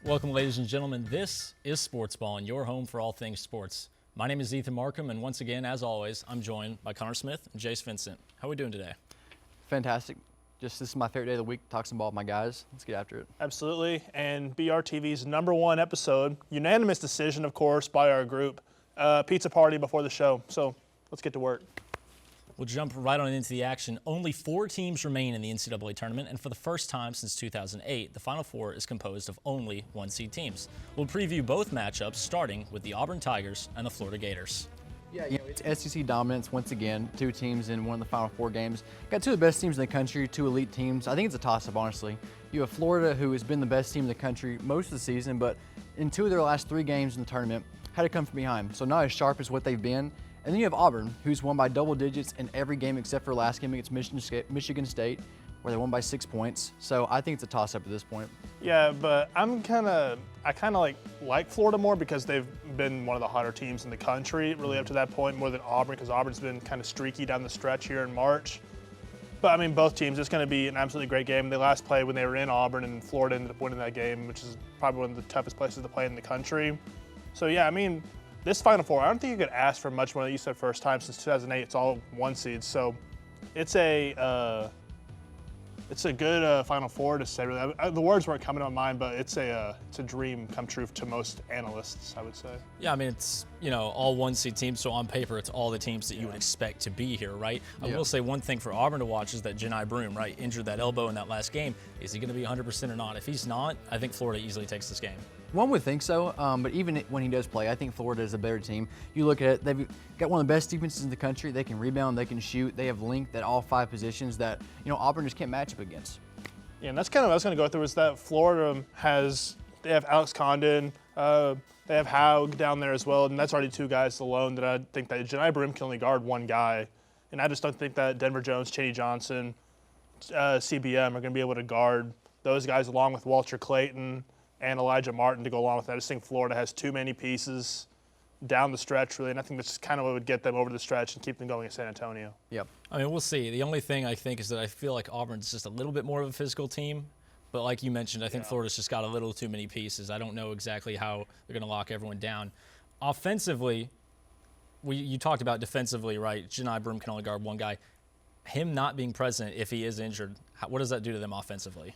Welcome, ladies and gentlemen. This is Sportsballin, your home for all things sports. My name is Ethan Markham, and once again, as always, I'm joined by Connor Smith and Jace Vincent. How are we doing today? Fantastic. This is my favorite day of the week. Talk some ball with my guys. Let's get after it. Absolutely. And BRTV's #1 episode, unanimous decision, of course, by our group. Pizza party before the show. So let's get to work. We'll jump right on into the action. Only 4 teams remain in the NCAA tournament, and for the first time since 2008, the Final Four is composed of only 1-seed teams. We'll preview both matchups, starting with the Auburn Tigers and the Florida Gators. Yeah, it's SEC dominance once again. 2 teams in one of the Final Four games. Got 2 of the best teams in the country, 2 elite teams. I think it's a toss-up, honestly. You have Florida, who has been the best team in the country most of the season, but in 2 of their last 3 games in the tournament, had to come from behind. So not as sharp as what they've been. And then you have Auburn, who's won by double digits in every game except for last game against Michigan State, where they won by 6 points. So I think it's a toss-up at this point. Yeah, but I kind of like Florida more because they've been one of the hotter teams in the country, really up to that point, more than Auburn, because Auburn's been kind of streaky down the stretch here in March. But I mean, both teams, it's going to be an absolutely great game. They last played when they were in Auburn, and Florida ended up winning that game, which is probably one of the toughest places to play in the country. So yeah, I mean, this Final Four, I don't think you could ask for much more than you said first time since 2008. It's all 1 seeds, so it's a good Final Four to say. Really, the words weren't coming to my mind, but it's a dream come true to most analysts, I would say. Yeah, I mean, it's, all 1-seed teams, so on paper, it's all the teams that you would expect to be here, right? I will say one thing for Auburn to watch is that Jani Broome, right, injured that elbow in that last game. Is he going to be 100% or not? If he's not, I think Florida easily takes this game. One would think so, but even when he does play, I think Florida is a better team. You look at it, they've got one of the best defenses in the country. They can rebound, they can shoot. They have length at all 5 positions that, Auburn just can't match up against. Yeah, and that's kind of what I was going to go through is that Florida they have Alex Condon, they have Haug down there as well, and that's already 2 guys alone that I think that Jani Broome can only guard 1 guy. And I just don't think that Denver Jones, Cheney Johnson, CBM are going to be able to guard those guys along with Walter Clayton and Elijah Martin to go along with that. I just think Florida has too many pieces down the stretch, really, and I think that's just kind of what would get them over the stretch and keep them going in San Antonio. Yep. I mean, we'll see. The only thing I think is that I feel like Auburn's just a little bit more of a physical team, but like you mentioned, I think Florida's just got a little too many pieces. I don't know exactly how they're going to lock everyone down. Offensively, you talked about defensively, right? Jani Broome can only guard 1 guy. Him not being present if he is injured, what does that do to them offensively?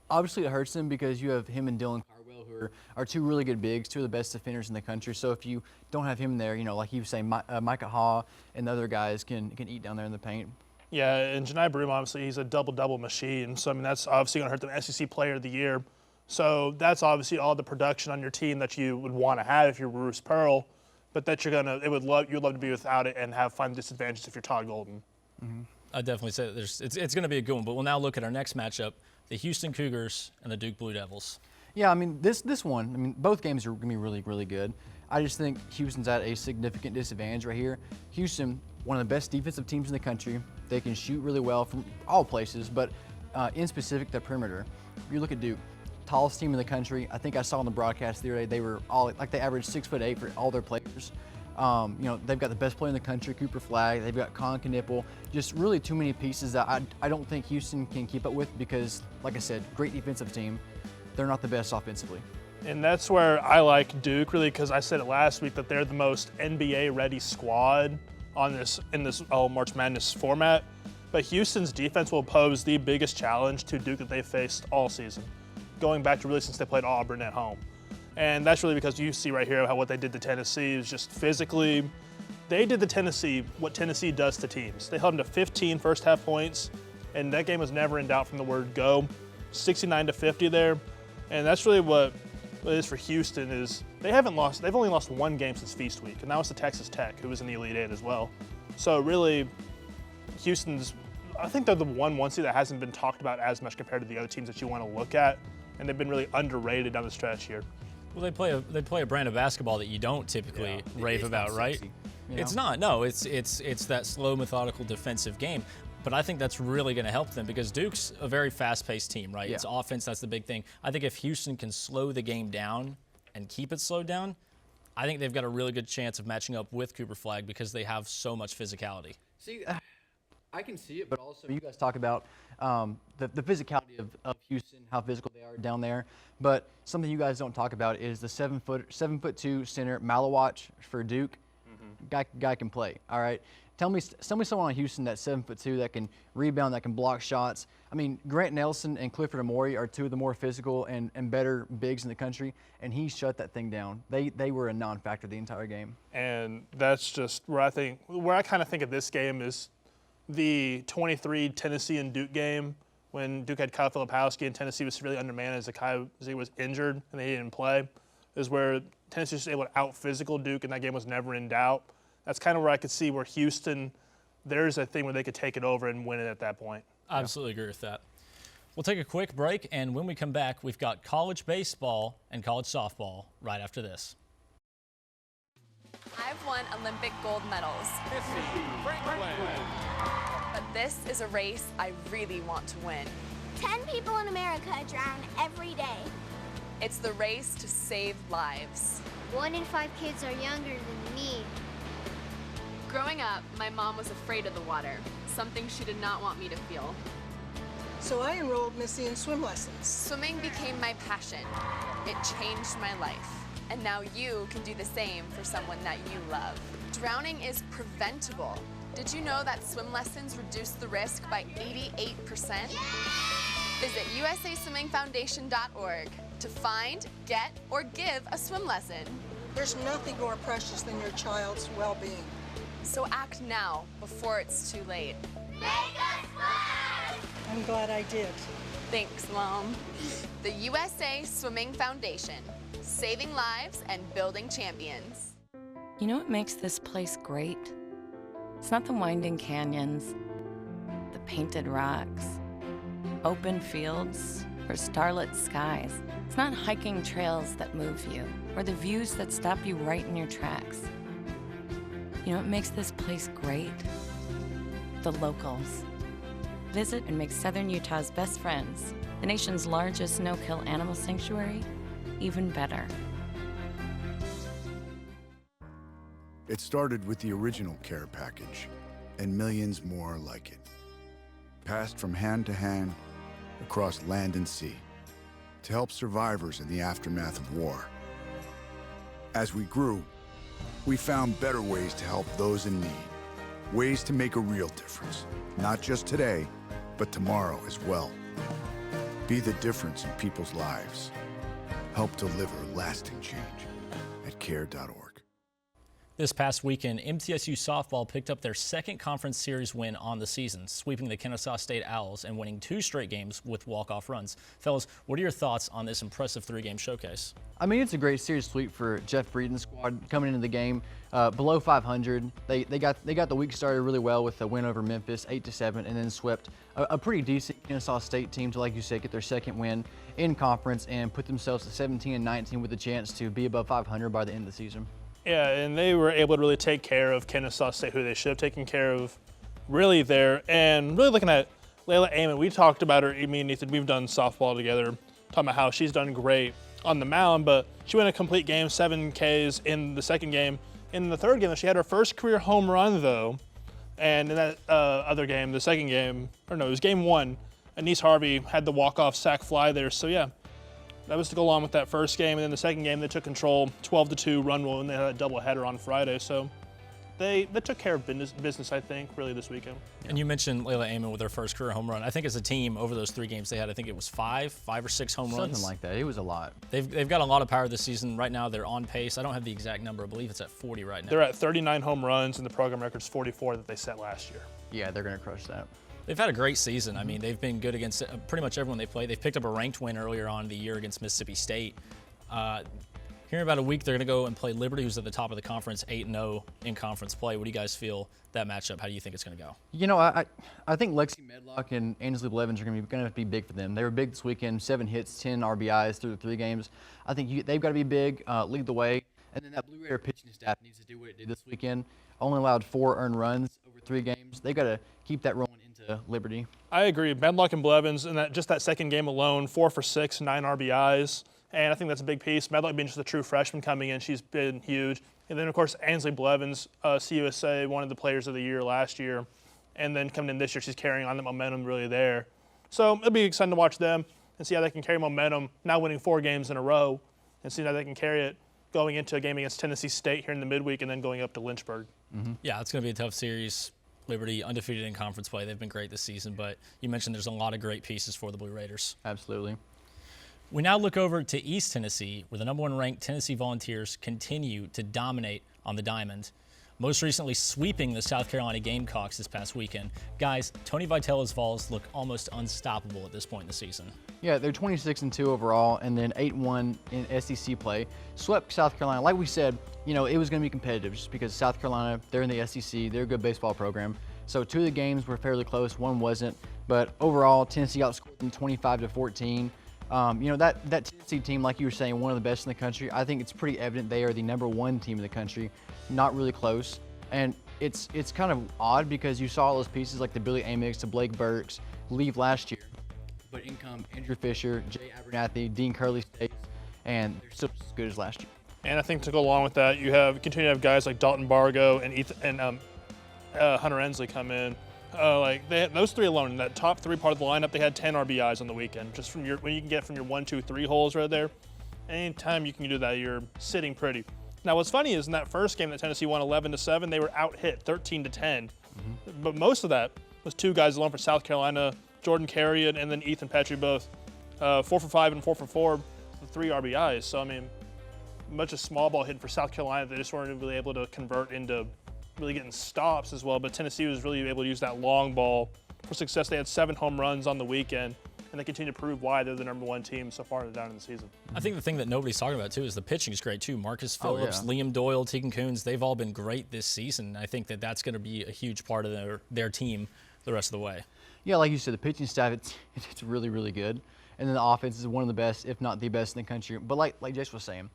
Obviously, it hurts them because you have him and Dylan Carwell, who are 2 really good bigs, 2 of the best defenders in the country. So if you don't have him there, like he was saying, Micah Haw and the other guys can eat down there in the paint. Yeah, and Jani Broome, obviously, he's a double-double machine. So, I mean, that's obviously going to hurt them SEC Player of the Year. So that's obviously all the production on your team that you would want to have if you're Bruce Pearl, but that you'd love to be without it and find disadvantages if you're Todd Golden. Mm-hmm. I definitely say that it's going to be a good one, but we'll now look at our next matchup, the Houston Cougars and the Duke Blue Devils. Yeah, I mean, this one, I mean, both games are going to be really, really good. I just think Houston's at a significant disadvantage right here. Houston, one of the best defensive teams in the country. They can shoot really well from all places, but in specific, the perimeter. You look at Duke, tallest team in the country. I think I saw on the broadcast the other day, they were all, they averaged 6'8" for all their players. They've got the best player in the country, Cooper Flagg. They've got Con Knipple. Just really too many pieces that I don't think Houston can keep up with because, like I said, great defensive team. They're not the best offensively. And that's where I like Duke, really, because I said it last week that they're the most NBA-ready squad in this March Madness format. But Houston's defense will pose the biggest challenge to Duke that they've faced all season, going back to really since they played Auburn at home. And that's really because you see right here what they did to Tennessee is just physically. They did to Tennessee what Tennessee does to teams. They held them to 15 first-half points, and that game was never in doubt from the word go. 69-50 there. And that's really what it is for Houston is they've only lost 1 game since Feast Week, and that was to Texas Tech, who was in the Elite Eight as well. So really, I think they're the one seed that hasn't been talked about as much compared to the other teams that you want to look at, and they've been really underrated down the stretch here. Well, they play a brand of basketball that you don't typically rave about, right? It's not. No, it's that slow, methodical defensive game. But I think that's really going to help them because Duke's a very fast-paced team, right? Yeah. It's offense, that's the big thing. I think if Houston can slow the game down and keep it slowed down, I think they've got a really good chance of matching up with Cooper Flagg because they have so much physicality. See, I can see it, but also you guys talk about the physicality of Houston, how physical they are down there. But something you guys don't talk about is the 7'2" center Malawatch for Duke. Guy can play. All right. Tell me someone on Houston that's 7'2" that can rebound, that can block shots. I mean, Grant Nelson and Clifford Amore are two of the more physical and better bigs in the country, and he shut that thing down. They were a non-factor the entire game. And that's just where I kind of think of this game is the 23 Tennessee and Duke game when Duke had Kyle Filipowski and Tennessee was really undermanned as he was injured and they didn't play, is where Tennessee was able to out-physical Duke, and that game was never in doubt. That's kind of where I could see where Houston, there's a thing where they could take it over and win it at that point. I absolutely agree with that. We'll take a quick break, and when we come back, we've got college baseball and college softball right after this. I've won Olympic gold medals. But this is a race I really want to win. 10 people in America drown every day. It's the race to save lives. 1 in 5 kids are younger than me. Growing up, my mom was afraid of the water, something she did not want me to feel. So I enrolled Missy in swim lessons. Swimming became my passion. It changed my life. And now you can do the same for someone that you love. Drowning is preventable. Did you know that swim lessons reduce the risk by 88%? Visit usaswimmingfoundation.org to find, get, or give a swim lesson. There's nothing more precious than your child's well-being. So act now before it's too late. Make us fly! I'm glad I did. Thanks, Mom. The USA Swimming Foundation, saving lives and building champions. You know what makes this place great? It's not the winding canyons, the painted rocks, open fields, or starlit skies. It's not hiking trails that move you, or the views that stop you right in your tracks. You know what makes this place great? The locals. Visit and make Southern Utah's best friends, the nation's largest no-kill animal sanctuary, even better. It started with the original care package, and millions more like it. Passed from hand to hand, across land and sea, to help survivors in the aftermath of war. As we grew, we found better ways to help those in need. Ways to make a real difference, not just today, but tomorrow as well. Be the difference in people's lives. Help deliver lasting change at care.org. This past weekend, MTSU softball picked up their second conference series win on the season, sweeping the Kennesaw State Owls and winning 2 straight games with walk-off runs. Fellas, what are your thoughts on this impressive 3-game showcase? I mean, it's a great series sweep for Jeff Breeden's squad coming into the game below 500. They got the week started really well with a win over Memphis, 8-7, and then swept a pretty decent Kennesaw State team to, like you said, get their second win in conference and put themselves at 17-19 with a chance to be above 500 by the end of the season. Yeah, and they were able to really take care of Kennesaw State, who they should have taken care of really there. And really looking at Layla Amon, we talked about her, me and Ethan, we've done softball together, talking about how she's done great on the mound, but she went a complete game, 7 Ks in the second game. In the third game, she had her first career home run, though. And in that other game, the second game, or no, it was game 1, Anise Harvey had the walk-off sac fly there. So, yeah. That was to go along with that first game, and then the second game they took control, 12-2 run rule, and they had a doubleheader on Friday. So they took care of business, I think, really this weekend. And you mentioned Layla Amon with her first career home run. I think as a team, over those 3 games they had, I think it was 5 or 6 home runs. Something like that. It was a lot. They've got a lot of power this season. Right now they're on pace. I don't have the exact number. I believe it's at 40 right now. They're at 39 home runs, and the program record's 44 that they set last year. Yeah, they're going to crush that. They've had a great season. I mean, they've been good against pretty much everyone they play. They've picked up a ranked win earlier on in the year against Mississippi State. Here in about a week, they're going to go and play Liberty, who's at the top of the conference, 8-0 in conference play. What do you guys feel that matchup? How do you think it's going to go? You know, I think Lexi Medlock and Ainsley Blevins are going to be big for them. They were big this weekend, 7 hits, 10 RBIs through the 3 games. I think they've got to be big, lead the way. And then that Blue Raider pitching staff needs to do what it did this weekend. Only allowed 4 earned runs over 3 games. They've got to keep that rolling into Liberty. I agree. Medlock and Blevins, and just that second game alone, 4 for 6, 9 RBIs. And I think that's a big piece. Medlock being just a true freshman coming in, she's been huge. And then, of course, Ainsley Blevins, CUSA, one of the players of the year last year. And then coming in this year, she's carrying on the momentum really there. So it'll be exciting to watch them and see how they can carry momentum, now winning 4 games in a row, and see how they can carry it going into a game against Tennessee State here in the midweek and then going up to Lynchburg. Yeah, it's going to be a tough series. Liberty undefeated in conference play. They've been great this season, but you mentioned there's a lot of great pieces for the Blue Raiders. Absolutely. We now look over to East Tennessee, where the number 1 ranked Tennessee Volunteers continue to dominate on the diamond, most recently sweeping the South Carolina Gamecocks this past weekend. Guys, Tony Vitello's Vols look almost unstoppable at this point in the season. Yeah, they're 26-2 overall, and then 8-1 in SEC play. Swept South Carolina. Like we said, it was going to be competitive just because South Carolina, they're in the SEC, they're a good baseball program. So 2 of the games were fairly close, 1 wasn't. But overall, Tennessee outscored them 25-14. That Tennessee team, like you were saying, one of the best in the country. I think it's pretty evident they are the number 1 team in the country. Not really close. And it's kind of odd because you saw all those pieces like the Billy Amix to Blake Burks leave last year. But in come Andrew Fisher, Jay Abernathy, Dean Curley States, and they're still as good as last year. And I think to go along with that, continue to have guys like Dalton Bargo and Hunter Ensley come in. Those 3 alone in that top 3 part of the lineup, they had 10 RBIs on the weekend. Just from when you can get from your 1, 2, 3 holes right there. Anytime you can do that, you're sitting pretty. Now, what's funny is in that first game that Tennessee won 11-7, they were out hit 13-10. But most of that was 2 guys alone for South Carolina, Jordan Carrion and then Ethan Petrie, both 4 for 5 and 4 for 4 with 3 RBIs. So, I mean, much a small ball hit for South Carolina. They just weren't really able to convert into really getting stops as well. But Tennessee was really able to use that long ball for success. They had 7 home runs on the weekend, and they continue to prove why they're the number 1 team so far down in the season. I think the thing that nobody's talking about, too, is the pitching is great, too. Marcus Phillips, Liam Doyle, Tegan Coons, they've all been great this season. I think that that's going to be a huge part of their team the rest of the way. Yeah, like you said, the pitching staff, it's really, really good. And then the offense is one of the best, if not the best in the country. But like Jace was saying,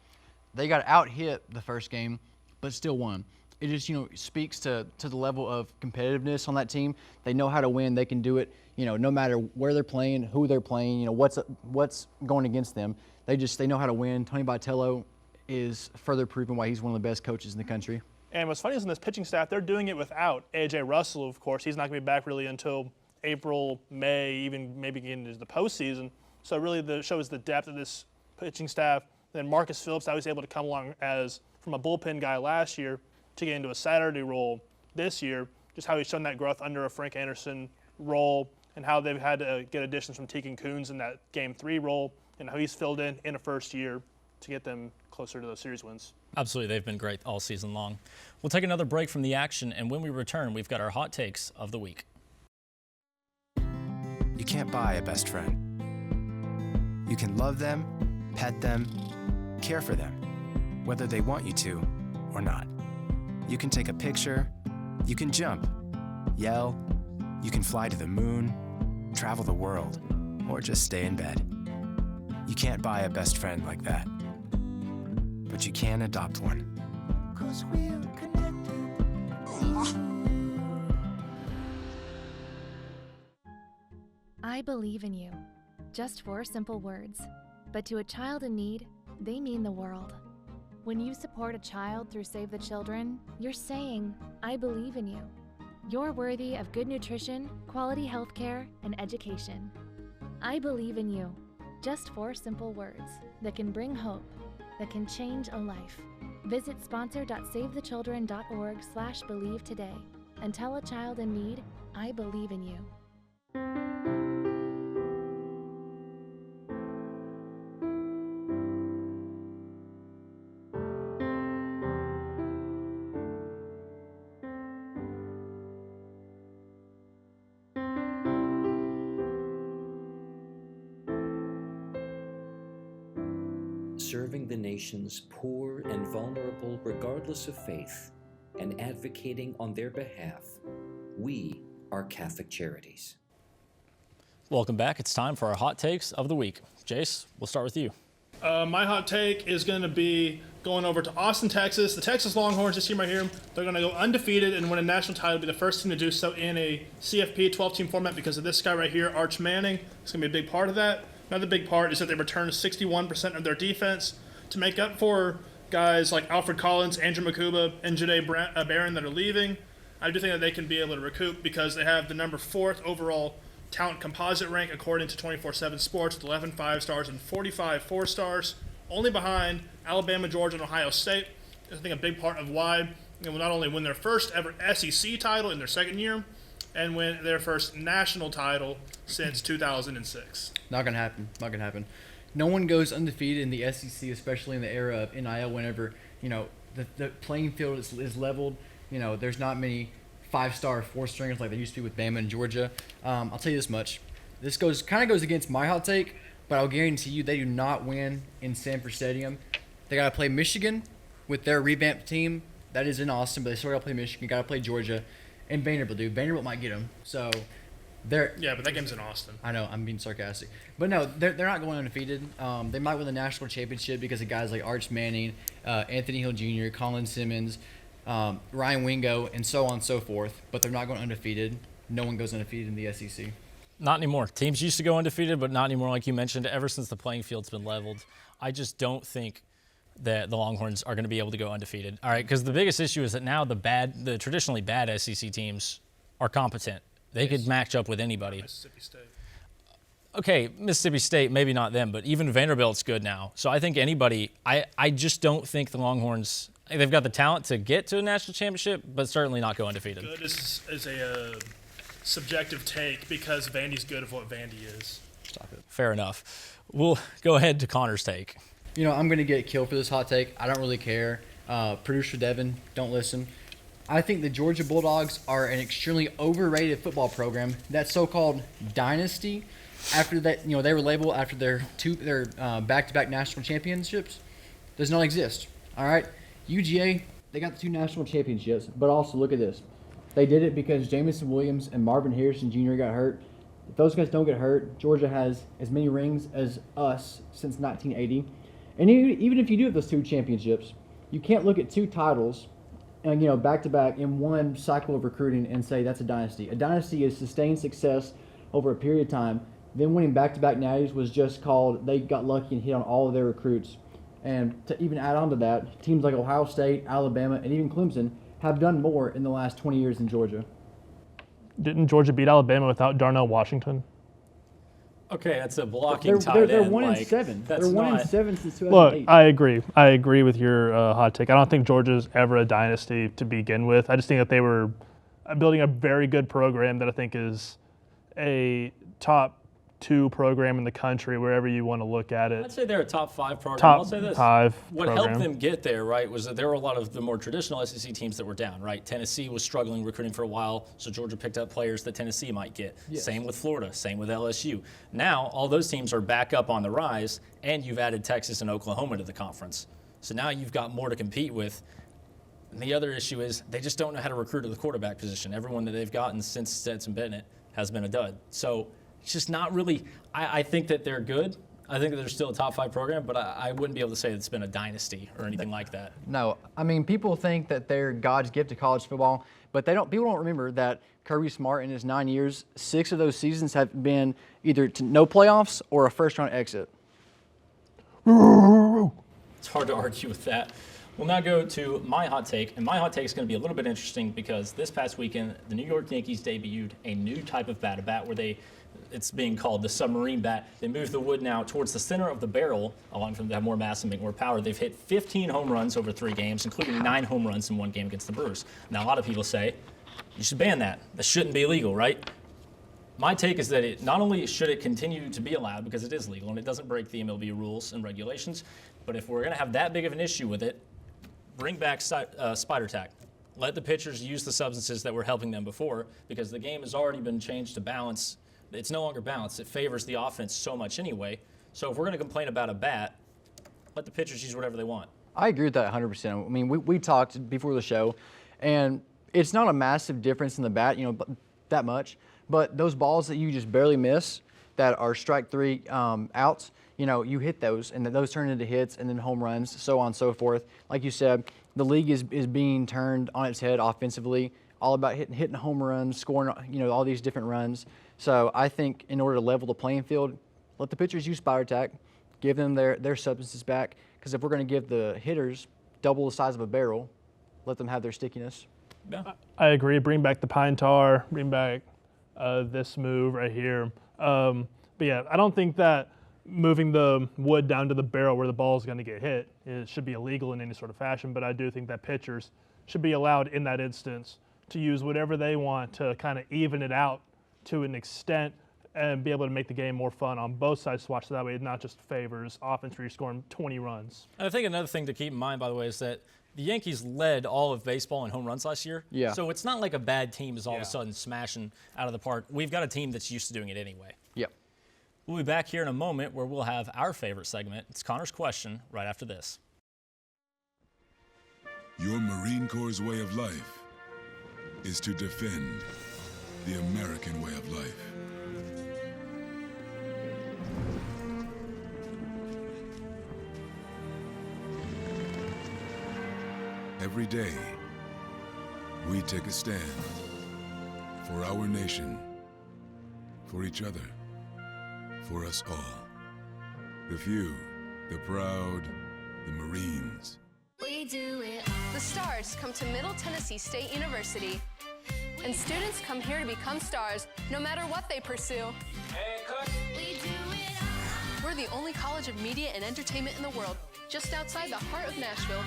they got out-hit the first game, but still won. It just, speaks to the level of competitiveness on that team. They know how to win. They can do it, no matter where they're playing, who they're playing, what's going against them. They know how to win. Tony Vitello is further proving why he's one of the best coaches in the country. And what's funny is in this pitching staff, they're doing it without A.J. Russell, of course. He's not going to be back really until April, May, even maybe getting into the postseason. So really shows the depth of this pitching staff. Then Marcus Phillips, how he's able to come along from a bullpen guy last year to get into a Saturday role this year, just how he's shown that growth under a Frank Anderson role and how they've had to get additions from Tegan Coons in that Game 3 role and how he's filled in a first year to get them closer to those series wins. Absolutely. They've been great all season long. We'll take another break from the action, and when we return, we've got our hot takes of the week. You can't buy a best friend. You can love them, pet them, care for them, whether they want you to or not. You can take a picture, you can jump, yell, you can fly to the moon, travel the world, or just stay in bed. You can't buy a best friend like that, but you can adopt one. 'Cause we're connected. I believe in you. Just 4 simple words. But to a child in need, they mean the world. When you support a child through Save the Children, you're saying, I believe in you. You're worthy of good nutrition, quality healthcare, and education. I believe in you. Just 4 simple words that can bring hope, that can change a life. Visit sponsor.savethechildren.org/believe today and tell a child in need, I believe in you. Serving the nation's poor and vulnerable regardless of faith, and advocating on their behalf. We are Catholic Charities. Welcome back. It's time for our hot takes of the week. Jace, we'll start with you. My hot take is going to be going over to Austin, Texas. The Texas Longhorns, this team right here, they're going to go undefeated and win a national title. Be the first team to do so in a CFP 12-team format because of this guy right here, Arch Manning. It's going to be a big part of that. Another big part is that they returned 61% of their defense to make up for guys like Alfred Collins, Andrew Makuba, and Janae Barron that are leaving. I do think that they can be able to recoup because they have the number 4th overall talent composite rank according to 24/7 Sports with 11 5-stars and 45 4-stars, only behind Alabama, Georgia, and Ohio State. I think a big part of why they will not only win their first ever SEC title in their second year, and win their first national title since 2006. Not gonna happen. Not gonna happen. No one goes undefeated in the SEC, especially in the era of NIL. Whenever the playing field is leveled, there's not many 5-star 4-stringers like there used to be with Bama and Georgia. I'll tell you this much: this kind of goes against my hot take, but I'll guarantee you they do not win in Sanford Stadium. They gotta play Michigan with their revamped team. That is in Austin, but they still gotta play Michigan. Gotta play Georgia, and Vanderbilt. Dude, Vanderbilt might get them. So. Yeah, but that game's in Austin. I know, I'm being sarcastic. But no, they're not going undefeated. They might win the national championship because of guys like Arch Manning, Anthony Hill Jr., Colin Simmons, Ryan Wingo, and so on and so forth. But they're not going undefeated. No one goes undefeated in the SEC. Not anymore. Teams used to go undefeated, but not anymore, like you mentioned, ever since the playing field's been leveled. I just don't think that the Longhorns are going to be able to go undefeated. All right, because the biggest issue is that now the traditionally bad SEC teams are competent. They could match up with anybody. Mississippi State. Okay, Mississippi State, maybe not them, but even Vanderbilt's good now. So I think anybody, I just don't think the Longhorns, they've got the talent to get to a national championship, but certainly not go undefeated. Good is a subjective take because Vandy's good at what Vandy is. Stop it. Fair enough. We'll go ahead to Connor's take. I'm going to get killed for this hot take. I don't really care. Producer Devin, don't listen. I think the Georgia Bulldogs are an extremely overrated football program. That so-called dynasty, after that, they were labeled after their back-to-back national championships, does not exist. All right, UGA, they got the 2 national championships, but also look at this. They did it because Jamison Williams and Marvin Harrison Jr. got hurt. If those guys don't get hurt, Georgia has as many rings as us since 1980. And even if you do have those 2 championships, you can't look at 2 titles and back-to-back in one cycle of recruiting and say that's a dynasty. A dynasty is sustained success over a period of time. Then winning back-to-back natties was just called they got lucky and hit on all of their recruits. And to even add on to that, teams like Ohio State, Alabama, and even Clemson have done more in the last 20 years than Georgia. Didn't Georgia beat Alabama without Darnell Washington? Okay, that's a blocking tight end. They're 1-7. They're 1-7 since 2008. Look, I agree. I agree with your hot take. I don't think Georgia's ever a dynasty to begin with. I just think that they were building a very good program that I think is a top 2 program in the country, wherever you want to look at it. I'd say they're a top 5 program. Top I'll say this. 5 What program. helped them get there, right, was that there were a lot of the more traditional SEC teams that were down, right? Tennessee was struggling recruiting for a while, so Georgia picked up players that Tennessee might get. Yes. Same with Florida, same with LSU. Now, all those teams are back up on the rise, and you've added Texas and Oklahoma to the conference. So now you've got more to compete with. And the other issue is they just don't know how to recruit at the quarterback position. Everyone that they've gotten since Stetson Bennett has been a dud. So it's just not really – I think that they're good. I think that they're still a top 5 program, but I wouldn't be able to say it's been a dynasty or anything like that. No. I mean, people think that they're God's gift to college football, but people don't remember that Kirby Smart in his 9 years, 6 of those seasons have been either to no playoffs or a first-round exit. It's hard to argue with that. We'll now go to my hot take, and my hot take is going to be a little bit interesting because this past weekend, the New York Yankees debuted a new type of bat, a bat where it's being called the submarine bat. They moved the wood now towards the center of the barrel, allowing them to have more mass and make more power. They've hit 15 home runs over 3 games, including 9 home runs in 1 game against the Brewers. Now, a lot of people say, you should ban that. That shouldn't be illegal, right? My take is that it not only should it continue to be allowed because it is legal and it doesn't break the MLB rules and regulations, but if we're going to have that big of an issue with it, bring back spider tack. Let the pitchers use the substances that were helping them before because the game has already been changed to balance. It's no longer balanced. It favors the offense so much anyway. So if we're going to complain about a bat, let the pitchers use whatever they want. I agree with that 100%. I mean, we talked before the show, and it's not a massive difference in the bat, that much. But those balls that you just barely miss that are strike 3 outs, you hit those, and those turn into hits and then home runs, so on and so forth. Like you said, the league is being turned on its head offensively, all about hitting home runs, scoring, all these different runs. So I think in order to level the playing field, let the pitchers use spider tack, give them their substances back, because if we're going to give the hitters double the size of a barrel, let them have their stickiness. Yeah. I agree. Bring back the pine tar, bring back this move right here. But yeah, I don't think that moving the wood down to the barrel where the ball is going to get hit should be illegal in any sort of fashion, but I do think that pitchers should be allowed in that instance to use whatever they want to kind of even it out to an extent and be able to make the game more fun on both sides to watch, so that way it not just favors offense where you're scoring 20 runs. And I think another thing to keep in mind, by the way, is that the Yankees led all of baseball in home runs last year. Yeah. So it's not like a bad team is all of a sudden smashing out of the park. We've got a team that's used to doing it anyway. Yep. We'll be back here in a moment where we'll have our favorite segment. It's Connor's Question right after this. Your Marine Corps' way of life is to defend the American way of life. Every day, we take a stand for our nation, for each other, for us all. The few, the proud, the Marines. We do it. The stars come to Middle Tennessee State University, and students come here to become stars no matter what they pursue. We do it all. We're the only college of media and entertainment in the world, just outside the heart of Nashville.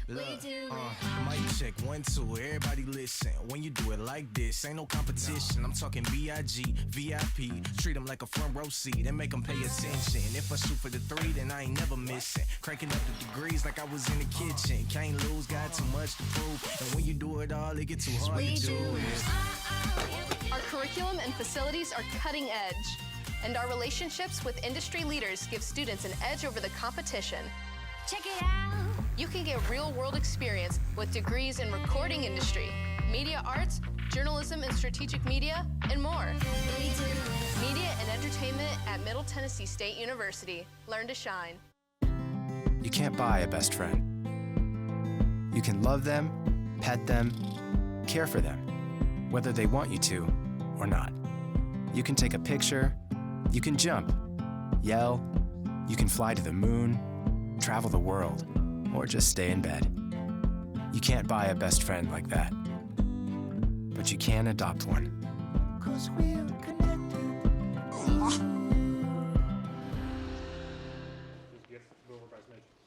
Look, mic check, 1, 2, everybody listen. When you do it like this, ain't no competition. I'm talking B.I.G., VIP. Treat them like a front row seat and make them pay attention. If I shoot for the 3, then I ain't never missing. Cranking up the degrees like I was in the kitchen. Can't lose, got too much to prove. And when you do it all, it get too hard to do it. Our curriculum and facilities are cutting edge, and our relationships with industry leaders give students an edge over the competition. Check it out. You can get real-world experience with degrees in recording industry, media arts, journalism and strategic media, and more. Media and entertainment at Middle Tennessee State University. Learn to shine. You can't buy a best friend. You can love them, pet them, care for them, whether they want you to or not. You can take a picture, you can jump, yell, you can fly to the moon, travel the world, or just stay in bed. You can't buy a best friend like that, but you can adopt one. 'Cause we're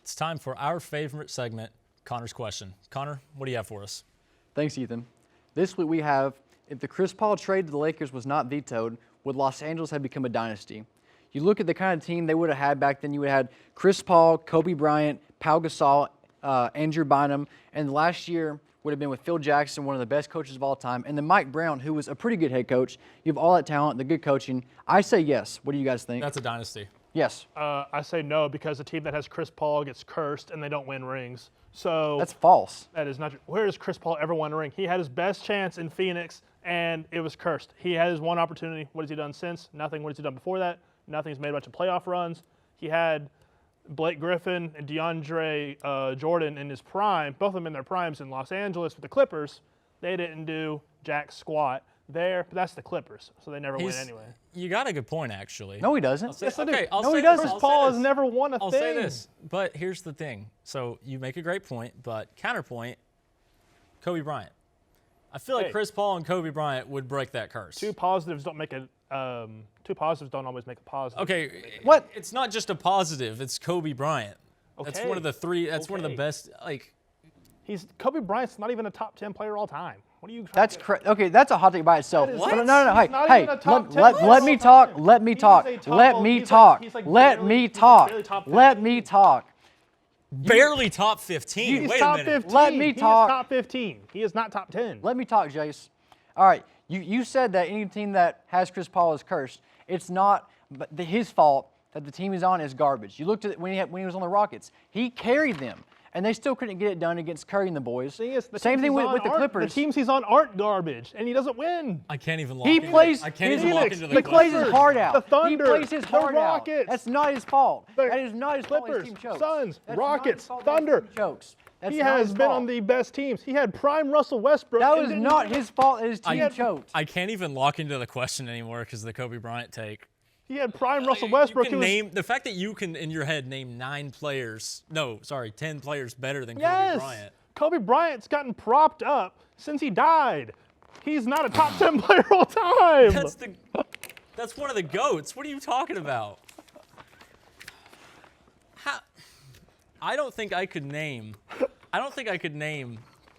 It's time for our favorite segment, Connor's Question. Connor, what do you have for us? Thanks, Ethan. This week we have, if the Chris Paul trade to the Lakers was not vetoed, would Los Angeles have become a dynasty? You look at the kind of team they would have had back then. You would have had Chris Paul, Kobe Bryant, Pau Gasol, Andrew Bynum, and last year would have been with Phil Jackson, one of the best coaches of all time, and then Mike Brown, who was a pretty good head coach. You have all that talent, the good coaching. I say yes. What do you guys think? That's a dynasty. Yes. I say no, because a team that has Chris Paul gets cursed and they don't win rings. So that's false. That is not true. Where has Chris Paul ever won a ring? He had his best chance in Phoenix, and it was cursed. He had his one opportunity. What has he done since? Nothing. What has he done before that? Nothing. He's made a bunch of playoff runs. He had Blake Griffin and DeAndre Jordan in his prime, both of them in their primes in Los Angeles with the Clippers. They didn't do jack squat there, but that's the Clippers, so they never win anyway. You got a good point, actually. No, he doesn't. Yes, I do. No, he doesn't. Chris Paul has never won a thing. I'll say this, but here's the thing. So you make a great point, but counterpoint, Kobe Bryant. I feel like Chris Paul and Kobe Bryant would break that curse. Two positives don't always make a positive. Okay, what? It's not just a positive. It's Kobe Bryant. Okay. That's one of the three. That's one of the best. Like, Kobe Bryant's not even a top 10 player all time. What are you? That's okay. That's a hot take by itself. What? No. He's not even a top 10 Let me talk. Let me talk. Let me talk. Let me talk. Let me talk. Barely top 15. He's Wait top a minute. 15. Let me talk. He is top 15. He is not top 10. Let me talk, Jace. All right. You said that any team that has Chris Paul is cursed. It's not his fault that the team he's on is garbage. You looked at it when he was on the Rockets. He carried them, and they still couldn't get it done against Curry and the boys. Same thing with the Clippers. The teams he's on aren't garbage, and he doesn't win. I can't even lock He into plays. I can't even lock into the He plays his heart out. The Thunder, he plays his heart the out. Rockets. That's not his fault. The That is not his fault. His Clippers, team chokes. Suns, That's Rockets, not his fault. Thunder. His team chokes. That's He not has his been fault. on the best teams. He had prime Russell Westbrook. That and was didn't not even- his fault that his team choked. I can't even lock into the question anymore because of the Kobe Bryant take. He had prime Russell Westbrook. You can name the fact that you can in your head name 10 players better than Yes. Kobe Bryant. Kobe Bryant's gotten propped up since he died. He's not a top 10 player all time. That's one of the GOATs. What are you talking about? I don't think I could name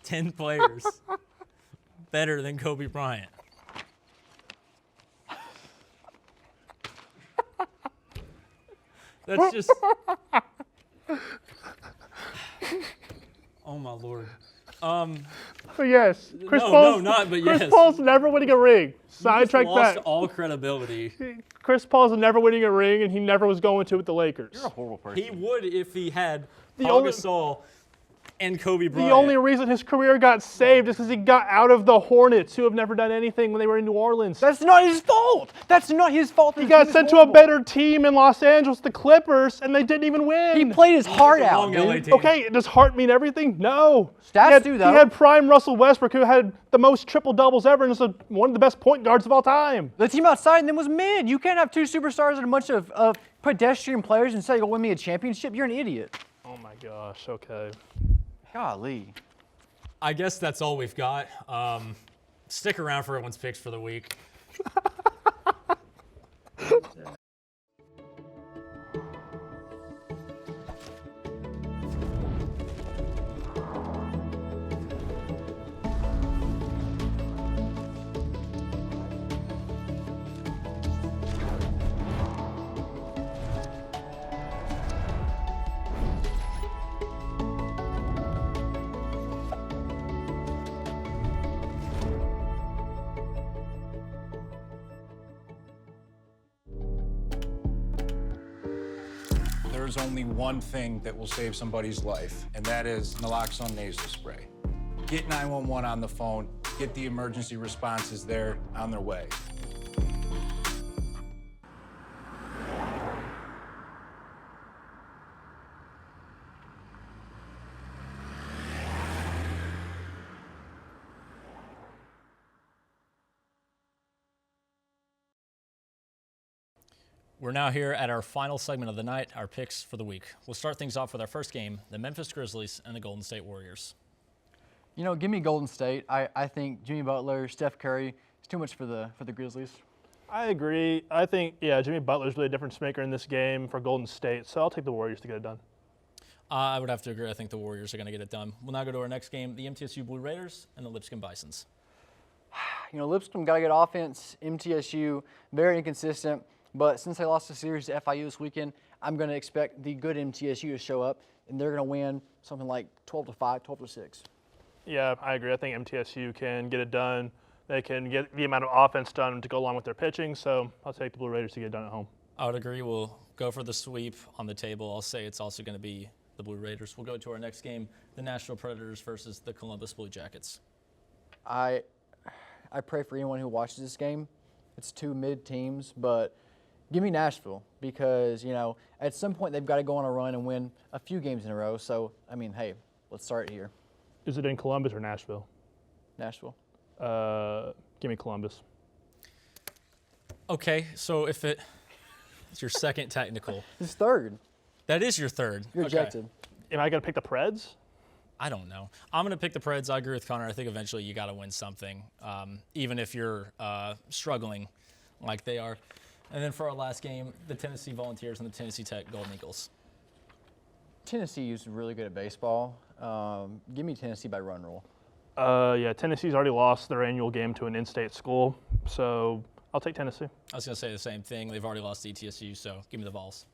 10 players better than Kobe Bryant. That's just. Oh my Lord. Yes. Chris Paul's never winning a ring. Sidetrack that. Lost all credibility. Chris Paul's never winning a ring, and he never was going to with the Lakers. You're a horrible person. He would if he had Paul Gasol and Kobe Bryant. The only reason his career got saved is because he got out of the Hornets, who have never done anything when they were in New Orleans. That's not his fault. That's not his fault. He got sent to a better team in Los Angeles, the Clippers, and they didn't even win. He played his heart out, dude. Okay, does heart mean everything? No. Stats do, though. He had prime Russell Westbrook, who had the most triple-doubles ever, and is one of the best point guards of all time. The team outside them was mid. You can't have two superstars and a bunch of pedestrian players and say you'll win me a championship. You're an idiot. Oh, my gosh. Okay. Golly. I guess that's all we've got. Stick around for everyone's picks for the week. There's only one thing that will save somebody's life, and that is naloxone nasal spray. Get 911 on the phone, get the emergency responses there on their way. We're now here at our final segment of the night, our picks for the week. We'll start things off with our first game, the Memphis Grizzlies and the Golden State Warriors. You know, give me Golden State. I think Jimmy Butler, Steph Curry is too much for the Grizzlies. I agree. I think, Jimmy Butler's really a difference maker in this game for Golden State, so I'll take the Warriors to get it done. I would have to agree. I think the Warriors are going to get it done. We'll now go to our next game, the MTSU Blue Raiders and the Lipscomb Bisons. You know, Lipscomb got to get offense. MTSU, very inconsistent. But since they lost the series to FIU this weekend, I'm going to expect the good MTSU to show up, and they're going to win something like 12-5, 12-6. Yeah, I agree. I think MTSU can get it done. They can get the amount of offense done to go along with their pitching, so I'll take the Blue Raiders to get it done at home. I would agree. We'll go for the sweep on the table. I'll say it's also going to be the Blue Raiders. We'll go to our next game, the Nashville Predators versus the Columbus Blue Jackets. I pray for anyone who watches this game. It's two mid teams, but give me Nashville because, you know, at some point they've got to go on a run and win a few games in a row. So, I mean, hey, let's start here. Is it in Columbus or Nashville? Nashville. Give me Columbus. Okay, so if it's your second technical. It's third. That is your third. You're ejected. Am I going to pick the Preds? I don't know. I'm going to pick the Preds. I agree with Connor. I think eventually you got to win something, even if you're struggling like they are. And then for our last game, the Tennessee Volunteers and the Tennessee Tech Golden Eagles. Tennessee is really good at baseball. Give me Tennessee by run rule. Yeah, Tennessee's already lost their annual game to an in-state school, so I'll take Tennessee. I was going to say the same thing. They've already lost to ETSU, so give me the Vols.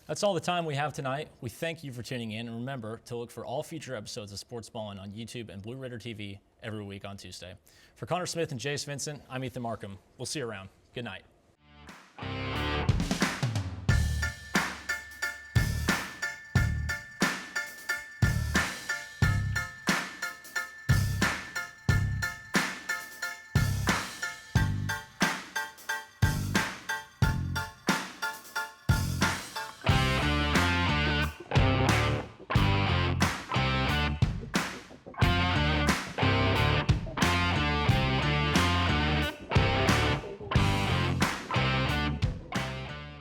That's all the time we have tonight. We thank you for tuning in, and remember to look for all future episodes of Sportsballin on YouTube and Blue Raider TV every week on Tuesday. For Connor Smith and Jace Vincent, I'm Ethan Markham. We'll see you around. Good night.